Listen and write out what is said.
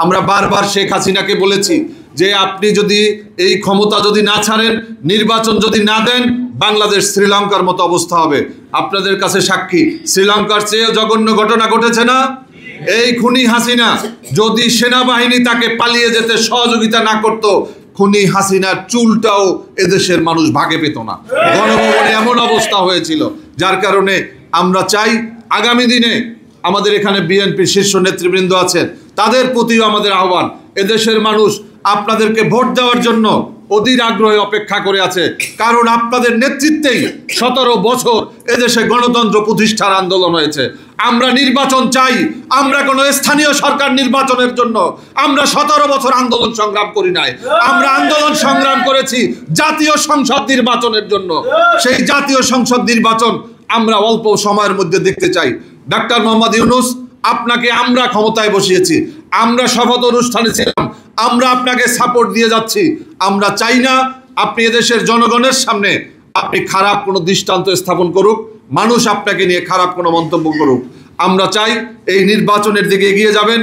আমরা বারবার শেখ হাসিনাকে বলেছি যে আপনি যদি এই ক্ষমতা যদি না ছাড়েন, নির্বাচন যদি না দেন, বাংলাদেশ শ্রীলঙ্কার মতো অবস্থা হবে। আপনাদের কাছে সাক্ষী, শ্রীলঙ্কার চেয়ে জঘন্য ঘটনা ঘটেছে না? এই খুনি হাসিনা যদি সেনাবাহিনী তাকে পালিয়ে যেতে সহযোগিতা না করত, খুনি হাসিনার চুলটাও এদেশের মানুষ ভাগে পেত না। গণভবনে এমন অবস্থা হয়েছিল, যার কারণে আমরা চাই আগামী দিনে আমাদের এখানে বিএনপির শীর্ষ নেতৃবৃন্দ আছেন, তাদের প্রতিও আমাদের আহ্বান, এদেশের মানুষ আপনাদেরকে ভোট দেওয়ার জন্য অধীর আগ্রহে অপেক্ষা করে আছে। কারণ আপনাদের নেতৃত্বেই 17 বছর এদেশে গণতন্ত্র প্রতিষ্ঠার আন্দোলন হয়েছে। আমরা নির্বাচন চাই। আমরা কোনো স্থানীয় সরকার নির্বাচনের জন্য আমরা 17 বছর আন্দোলন সংগ্রাম করি নাই। আমরা আন্দোলন সংগ্রাম করেছি জাতীয় সংসদ নির্বাচনের জন্য। সেই জাতীয় সংসদ নির্বাচন আমরা অল্প সময়ের মধ্যে দেখতে চাই। ডাক্তার মোহাম্মদ ইউনূস, আপনাকে আমরা ক্ষমতায় বসিয়েছি, আমরা শপথ অনুষ্ঠানে ছিলাম, আমরা আপনাকে সাপোর্ট দিয়ে যাচ্ছি। আমরা চাই না আপনি এদেশের জনগণের সামনে আপনি খারাপ কোনো দৃষ্টান্ত স্থাপন করুক, মানুষ আপনাকে নিয়ে খারাপ কোনো মন্তব্য করুক। আমরা চাই এই নির্বাচনের দিকে এগিয়ে যাবেন।